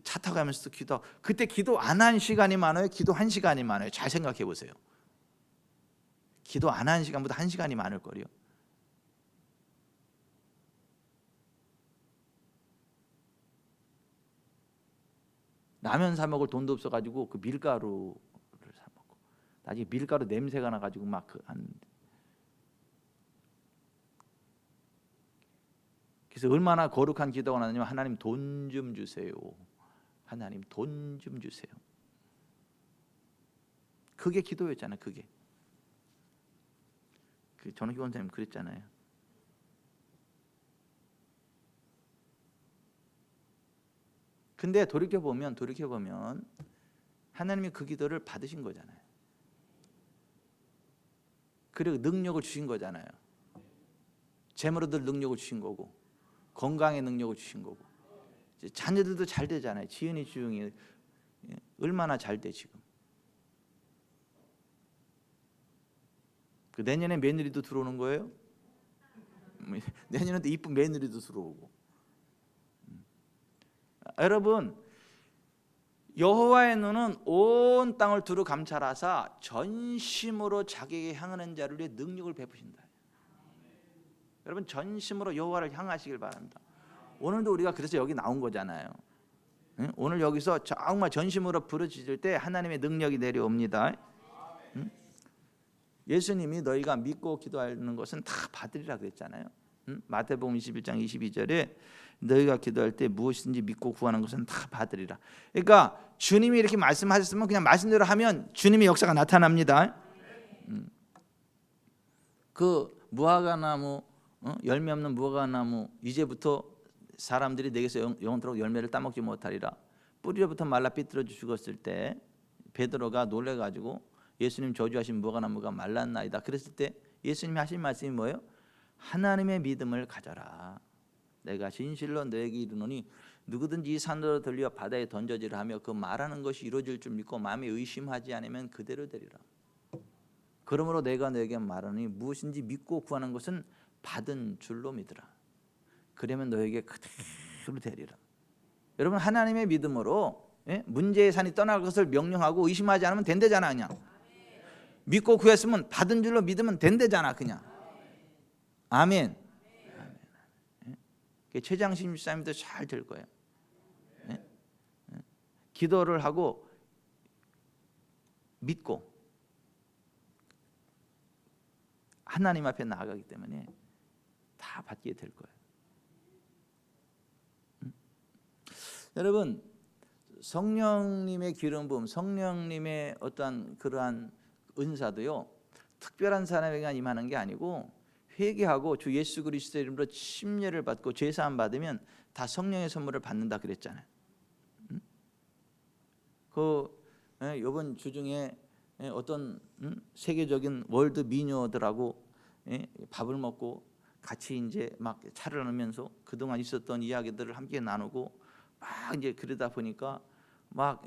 차 타고 가면서도 기도. 그때 기도 안 한 시간이 많아요? 기도한 시간이 많아요? 잘 생각해 보세요. 기도 안 한 시간보다 한 시간이 많을 거요. 라면 사 먹을 돈도 없어가지고 그 밀가루를 사 먹고 나중에 밀가루 냄새가 나가지고 막 그래서 얼마나 거룩한 기도가 나냐면 하나님 돈 좀 주세요. 하나님 돈 좀 주세요. 그게 기도였잖아요. 그게 그 전호기 원사님 그랬잖아요. 근데 돌이켜 보면 하나님이 그 기도를 받으신 거잖아요. 그리고 능력을 주신 거잖아요. 재물을 얻을 능력을 주신 거고 건강의 능력을 주신 거고 자녀들도 잘 되잖아요. 지은이 주영이 얼마나 잘 돼 지금. 그 내년에 며느리도 들어오는 거예요. 내년에도 이쁜 며느리도 들어오고. 여러분 여호와의 눈은 온 땅을 두루 감찰하사 전심으로 자기에게 향하는 자를 위해 능력을 베푸신다. 여러분 전심으로 여호와를 향하시길 바랍니다. 오늘도 우리가 그래서 여기 나온 거잖아요. 오늘 여기서 정말 전심으로 부르짖을 때 하나님의 능력이 내려옵니다. 예수님이 너희가 믿고 기도하는 것은 다 받으리라 그랬잖아요. 마태복음 21장 22절에 너희가 기도할 때 무엇인지 믿고 구하는 것은 다 받으리라. 그러니까 주님이 이렇게 말씀하셨으면 그냥 말씀대로 하면 주님의 역사가 나타납니다. 그 무화과나무 열매 없는 무화과나무 이제부터 사람들이 내게서 영원토록 열매를 따먹지 못하리라. 뿌리로부터 말라 삐뚤어져 죽었을 때 베드로가 놀래가지고 예수님 저주하신 무화과나무가 말랐나이다. 그랬을 때 예수님이 하신 말씀이 뭐예요? 하나님의 믿음을 가져라. 내가 진실로 너에게 이르노니 누구든지 이 산으로 들려 바다에 던져지라 하며 그 말하는 것이 이루어질 줄 믿고 마음에 의심하지 않으면 그대로 되리라. 그러므로 내가 너에게 말하니 무엇인지 믿고 구하는 것은 받은 줄로 믿으라. 그러면 너에게 그대로 되리라. 여러분 하나님의 믿음으로 문제의 산이 떠날 것을 명령하고 의심하지 않으면 된대잖아. 그냥 믿고 구했으면 받은 줄로 믿으면 된대잖아. 그냥 아멘. 최장신 집사님도 잘 될 거예요. 기도를 하고 믿고 하나님 앞에 나아가기 때문에 다 받게 될 거예요. 여러분 성령님의 기름 부음, 성령님의 어떠한 그러한 은사도요 특별한 사람에게만 임하는 게 아니고 회개하고 주 예수 그리스도의 이름으로 침례를 받고 죄 사함 받으면 다 성령의 선물을 받는다 그랬잖아요. 이번 주 중에 어떤 세계적인 월드 미녀들하고 밥을 먹고 같이 이제 막 차를 나누면서 그동안 있었던 이야기들을 함께 나누고 막 이제 그러다 보니까 막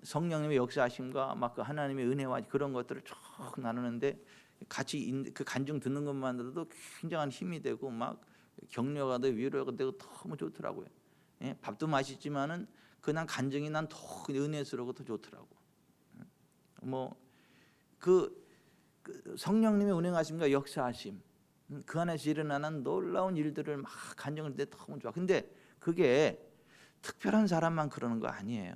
성령님의 역사하심과 막 그 하나님의 은혜와 그런 것들을 쭉 나누는데 같이 그 간증 듣는 것만으로도 굉장한 힘이 되고 막 격려가 되고 위로가 되고 너무 좋더라고요. 밥도 맛있지만은 그냥 간증이 난 더 은혜스러우고 더 좋더라고. 그 성령님의 운행하심과 역사하심, 그 안에서 일어나는 놀라운 일들을 막 간증할 때 너무 좋아. 근데 그게 특별한 사람만 그러는 거 아니에요.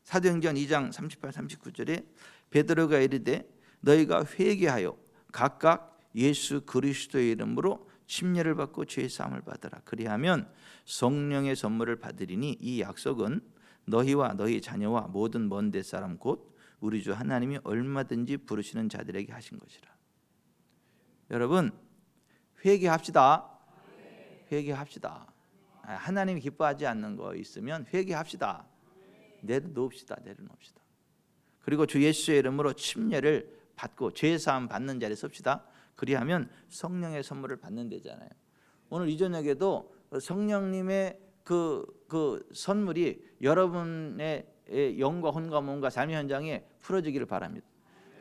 사도행전 2장 38, 39절에 베드로가 이르되 너희가 회개하여 각각 예수 그리스도의 이름으로 침례를 받고 죄 사함을 받으라. 그리하면 성령의 선물을 받으리니 이 약속은 너희와 너희 자녀와 모든 먼 데 사람 곧 우리 주 하나님이 얼마든지 부르시는 자들에게 하신 것이라. 여러분 회개합시다. 회개합시다. 하나님이 기뻐하지 않는 거 있으면 회개합시다. 내려놓읍시다. 내려놓읍시다. 그리고 주 예수의 이름으로 침례를 받고 죄 사함 받는 자리에 섭시다. 그리하면 성령의 선물을 받는 데잖아요. 오늘 이 저녁에도 성령님의 그 선물이 여러분의 영과 혼과 몸과 삶의 현장에 풀어지기를 바랍니다.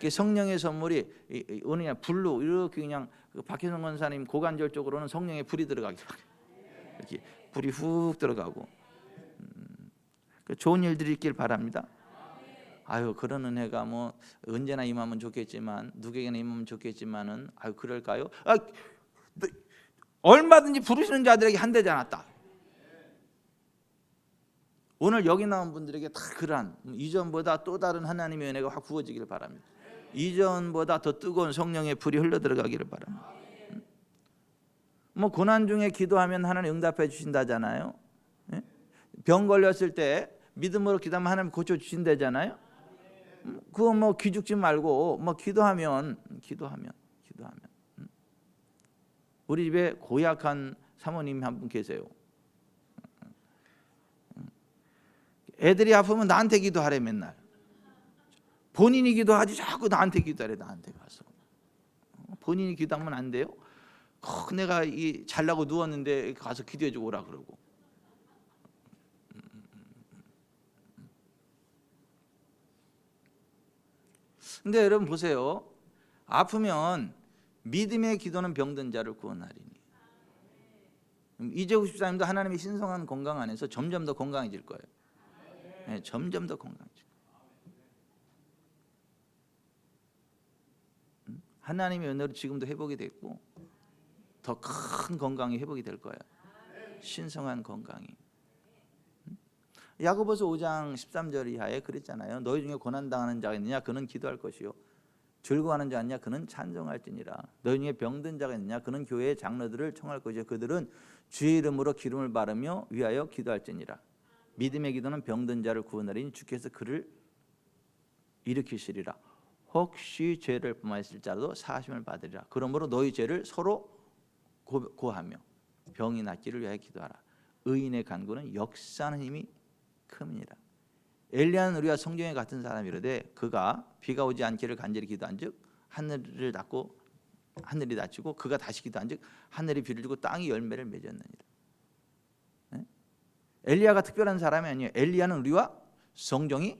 성령의 선물이 오늘 그냥 불로 이렇게 그냥 박혜성 권사님 고관절 쪽으로는 성령의 불이 들어가기 바랍니다. 이렇게 불이 훅 들어가고 좋은 일들이 있길 바랍니다. 아유 그런 은혜가 뭐 언제나 임하면 좋겠지만 누구에게나 임하면 좋겠지만은 아유 그럴까요? 얼마든지 부르시는 자들에게 한대잖아. 딱 오늘 여기 나온 분들에게 다 그러한 이전보다 또 다른 하나님의 은혜가 확 부어지기를 바랍니다. 이전보다 더 뜨거운 성령의 불이 흘러 들어가기를 바랍니다. 뭐 고난 중에 기도하면 하나님 응답해 주신다잖아요. 병 걸렸을 때 믿음으로 기도하면 하나님 고쳐 주신다잖아요. 그거 뭐 기죽지 말고 뭐 기도하면 우리 집에 고약한 사모님 한 분 계세요. 애들이 아프면 나한테 기도하래. 맨날 본인이 기도하지 자꾸 나한테 기도하래. 나한테 가서 본인이 기도하면 안 돼요? 내가 잘나고 누웠는데 가서 기도해 주고 오라 그러고. 근데 여러분 보세요. 아프면 믿음의 기도는 병든 자를 구원하리니. 이재국 집사님도 하나님의 신성한 건강 안에서 점점 더 건강해질 거예요. 네, 점점 더 건강해질 거예요. 하나님의 은혜로 지금도 회복이 됐고 더 큰 건강이 회복이 될 거예요. 신성한 건강이. 야고보서 5장 13절 이하에 그랬잖아요. 너희 중에 고난당하는 자가 있느냐 그는 기도할 것이요 즐거워하는 자 있느냐 그는 찬송할지니라. 너희 중에 병든 자가 있느냐 그는 교회의 장로들을 청할 것이요 그들은 주의 이름으로 기름을 바르며 위하여 기도할지니라. 믿음의 기도는 병든 자를 구원하리니 주께서 그를 일으키시리라. 혹시 죄를 범하였을 자도 사하심을 받으리라. 그러므로 너희 죄를 서로 고하며 병이 낫기를 위하여 기도하라. 의인의 간구는 역사하는 힘이 큼이니라. 엘리야는 우리와 성경에 같은 사람이로되 그가 비가 오지 않기를 간절히 기도한즉 하늘이 닫히고 그가 다시 기도한즉 하늘이 비를 주고 땅이 열매를 맺었느니라. 엘리야가 특별한 사람이 아니에요. 엘리야는 우리와 성경이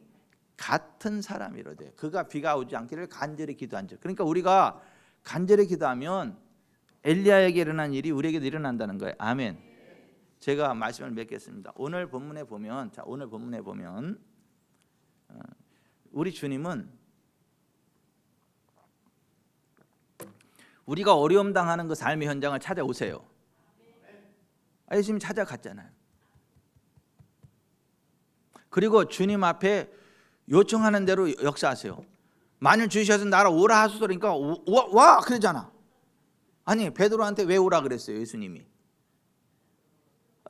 같은 사람이로되 그가 비가 오지 않기를 간절히 기도한즉. 그러니까 우리가 간절히 기도하면 엘리야에게 일어난 일이 우리에게도 일어난다는 거예요. 아멘. 제가 말씀을 맺겠습니다. 오늘 본문에 보면 우리 주님은 우리가 어려움 당하는 그 삶의 현장을 찾아오세요. 예수님이 찾아갔잖아요. 그리고 주님 앞에 요청하는 대로 역사하세요. 만일 주셔서 나라 오라 하소서. 그러니까 와 그러잖아. 아니 베드로한테 왜 오라 그랬어요? 예수님이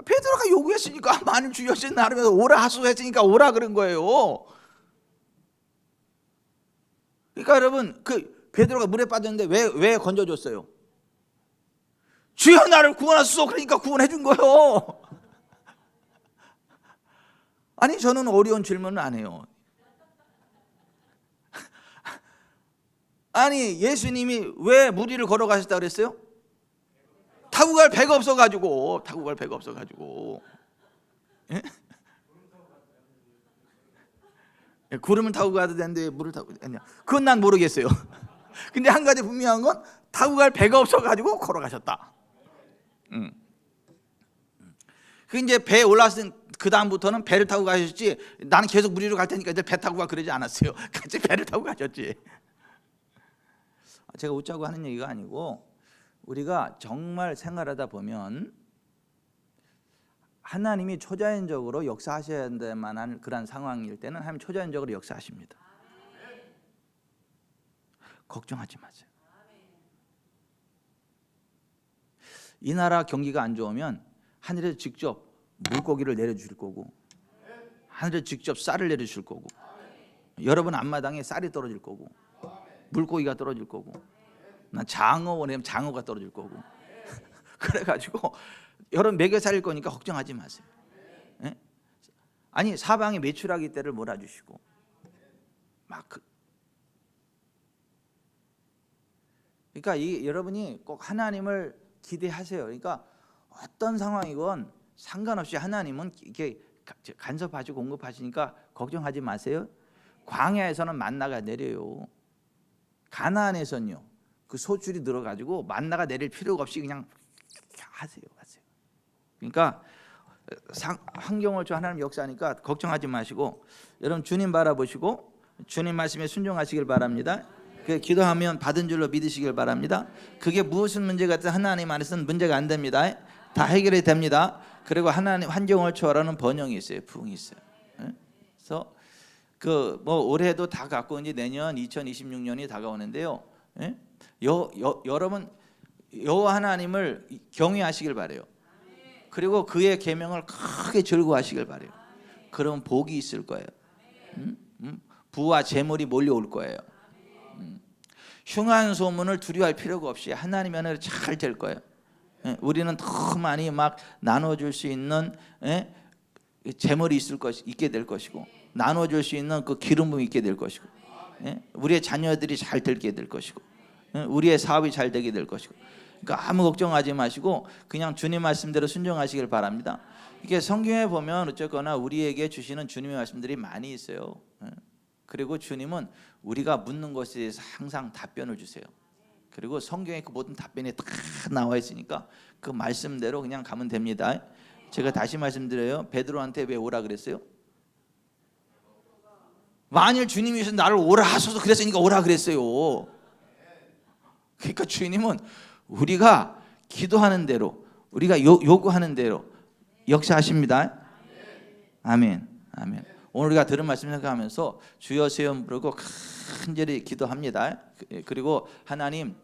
베드로가 요구했으니까 만일 주셔서 나를 오라 하소서 했으니까 오라 그런 거예요. 그러니까 여러분 그 베드로가 물에 빠졌는데 왜 건져줬어요? 주여 나를 구원하소서. 그러니까 구원해 준 거예요. 아니 저는 어려운 질문을 안 해요. 아니 예수님이 왜 무리를 걸어가셨다 그랬어요? 타고 갈 배가 없어가지고. 예? 구름을 타고 가도 되는데 왜 물을 타고 갔냐? 그건 난 모르겠어요. 근데 한 가지 분명한 건 타고 갈 배가 없어가지고 걸어가셨다. 그 이제 배에 올라왔을 그 다음부터는 배를 타고 가셨지. 나는 계속 무리로 갈 테니까 이제 배 타고 가 그러지 않았어요. 같이 배를 타고 가셨지. 제가 웃자고 하는 얘기가 아니고 우리가 정말 생활하다 보면 하나님이 초자연적으로 역사하셔야 될 만한 그런 상황일 때는 하나님 초자연적으로 역사하십니다. 걱정하지 마세요. 이 나라 경기가 안 좋으면 하늘에서 직접 물고기를 내려주실 거고 하늘에서 직접 쌀을 내려주실 거고 여러분 앞마당에 쌀이 떨어질 거고 물고기가 떨어질 거고 난 장어 원하면 장어가 떨어질 거고 그래가지고 여러분 먹여 살릴 거니까 걱정하지 마세요. 예? 아니 사방에 메추라기 떼를 몰아주시고 막 그러니까 여러분이 꼭 하나님을 기대하세요. 그러니까 어떤 상황이건 상관없이 하나님은 이렇게 간섭하시고 공급하시니까 걱정하지 마세요. 광야에서는 만나가 내려요. 가나안에서는요 그 소출이 들어가지고 만나가 내릴 필요가 없이 그냥 하세요. 그러니까 환경을 저 하나님 역사하니까 걱정하지 마시고 여러분 주님 바라보시고 주님 말씀에 순종하시길 바랍니다. 기도하면 받은 줄로 믿으시길 바랍니다. 그게 무슨 문제가 있든 하나님 안에서는 문제가 안 됩니다. 다 해결이 됩니다. 그리고 하나님 환경을 초월하는 번영이 있어요. 부흥이 있어요. 그래서 그 뭐 올해도 다 갖고 이제 내년 2026년이 다가오는데요. 여러분 여호와 하나님을 경외하시길 바래요. 그리고 그의 계명을 크게 즐거워하시길 바래요. 그러면 복이 있을 거예요. 부와 재물이 몰려올 거예요. 흉한 소문을 두려워할 필요가 없이 하나님의 은혜로 잘 될 거예요. 우리는 더 많이 막 나눠줄 수 있는 재물이 있게 될 것이고 나눠줄 수 있는 그 기름 부음이 있게 될 것이고 우리의 자녀들이 잘 되게 될 것이고 우리의 사업이 잘 되게 될 것이고 그러니까 아무 걱정하지 마시고 그냥 주님 말씀대로 순종하시길 바랍니다. 이게 성경에 보면 어쨌거나 우리에게 주시는 주님의 말씀들이 많이 있어요. 그리고 주님은 우리가 묻는 것에 대해서 항상 답변을 주세요. 그리고 성경에 그 모든 답변이 다 나와 있으니까 그 말씀대로 그냥 가면 됩니다. 제가 다시 말씀드려요. 베드로한테 왜 오라 그랬어요? 만일 주님이 나를 오라 하소서 그랬으니까 오라 그랬어요. 그러니까 주님은 우리가 기도하는 대로 우리가 요구하는 대로 역사하십니다. 아멘. 아멘. 오늘 우리가 들은 말씀 생각하면서 주여 세연 부르고 간절히 기도합니다. 그리고 하나님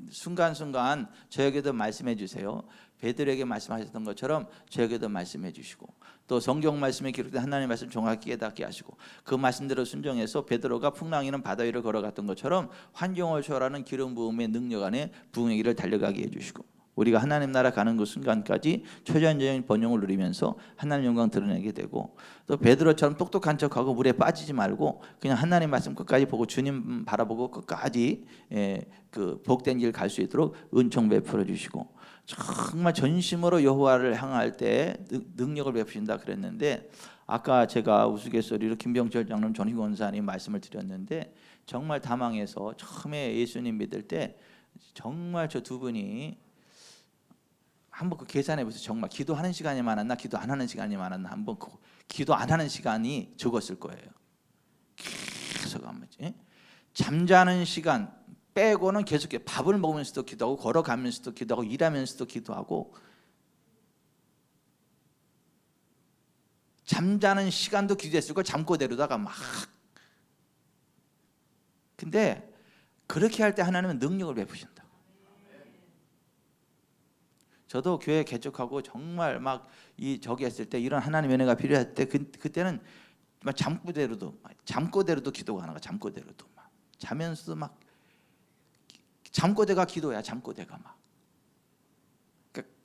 순간순간 저에게도 말씀해 주세요. 베드로에게 말씀하셨던 것처럼 저에게도 말씀해 주시고 또 성경 말씀에 기록된 하나님의 말씀 정확히 깨닫게 하시고 그 말씀대로 순종해서 베드로가 풍랑이는 바다 위를 걸어갔던 것처럼 환경을 초월하는 기름 부음의 능력 안에 부흥의 길을 달려가게 해주시고 우리가 하나님 나라 가는 그 순간까지 초자연적인 번영을 누리면서 하나님 영광 드러내게 되고 또 베드로처럼 똑똑한 척하고 물에 빠지지 말고 그냥 하나님 말씀 끝까지 보고 주님 바라보고 끝까지 그 복된 길 갈 수 있도록 은총 베풀어 주시고 정말 전심으로 여호와를 향할 때 능력을 베푸신다 그랬는데 아까 제가 우스갯소리로 김병철 장로님 전희 권사님 말씀을 드렸는데 정말 다망해서 처음에 예수님 믿을 때 정말 저 두 분이 한번 그 계산해 보세요. 정말 기도하는 시간이 많았나 기도 안 하는 시간이 많았나 한번 기도 안 하는 시간이 적었을 거예요. 계속 한 번씩 잠자는 시간 빼고는 계속 밥을 먹으면서도 기도하고 걸어가면서도 기도하고 일하면서도 기도하고 잠자는 시간도 기도했을 걸 잠꼬대로다가 막 근데 그렇게 할 때 하나님은 능력을 베푸신다. 저도 교회 개척하고 정말 막 저기 했을 때 이런 하나님의 은혜가 필요할 때 그때는 막 잠꼬대로도 기도가 나가 잠꼬대로도 막 자면서도 막 잠꼬대가 기도야 잠꼬대가 막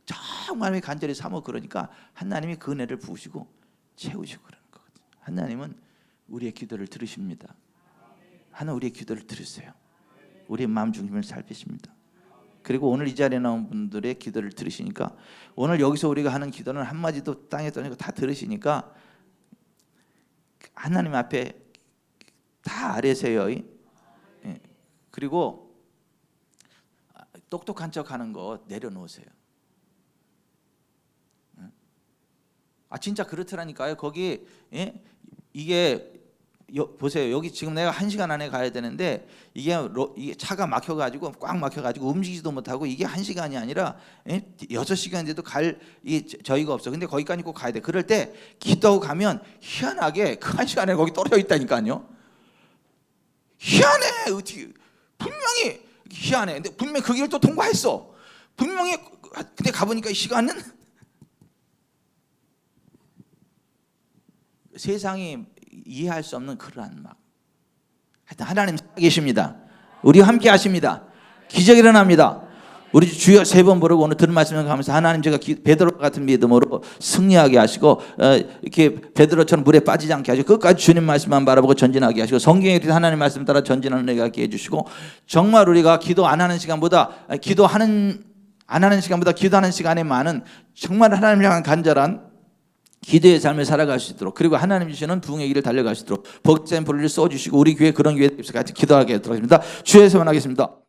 정말 간절히 사모 그러니까 하나님이 그 은혜를 부으시고 채우시고 그러는 거거든요. 하나님은 우리의 기도를 들으십니다. 하나님 우리의 기도를 들으세요. 우리의 마음 중심을 살피십니다. 그리고 오늘 이 자리에 나온 분들의 기도를 들으시니까 오늘 여기서 우리가 하는 기도는 한마디도 땅에 떠내고 다 들으시니까 하나님 앞에 다 아뢰세요. 예. 그리고 똑똑한 척하는 거 내려놓으세요. 진짜 그렇더라니까요. 거기 이게 보세요. 여기 지금 내가 1시간 안에 가야 되는데 이게 차가 막혀가지고 꽉 막혀가지고 움직이지도 못하고 이게 1시간이 아니라 6시간인데도 갈 저희가 없어. 근데 거기까지 꼭 가야 돼. 그럴 때 기도하고 가면 희한하게 그 1시간에 거기 떨어져 있다니까요. 희한해. 어떻게 분명히 희한해. 근데 분명히 그 길을 또 통과했어. 분명히. 근데 가보니까 이 시간은 세상이 이해할 수 없는 그러한 막. 하여튼 하나님 계십니다. 우리와 함께 하십니다. 기적이 일어납니다. 우리 주여 3번 부르고 오늘 들은 말씀을 가면서 하나님 제가 베드로 같은 믿음으로 승리하게 하시고 이렇게 베드로처럼 물에 빠지지 않게 하시고 끝까지 주님 말씀만 바라보고 전진하게 하시고 성경에 이렇게 하나님 말씀 따라 전진하는 내가 하게 해주시고 정말 우리가 기도 안 하는 시간보다 기도하는 시간에 많은 정말 하나님 향한 간절한 기도의 삶을 살아갈 수 있도록 그리고 하나님 주시는 부흥의 길을 달려갈 수 있도록 복된 불을 쏘주시고 우리 교회 그런 교회 같이 기도하게 하도록 하겠습니다. 주의 소원하겠습니다.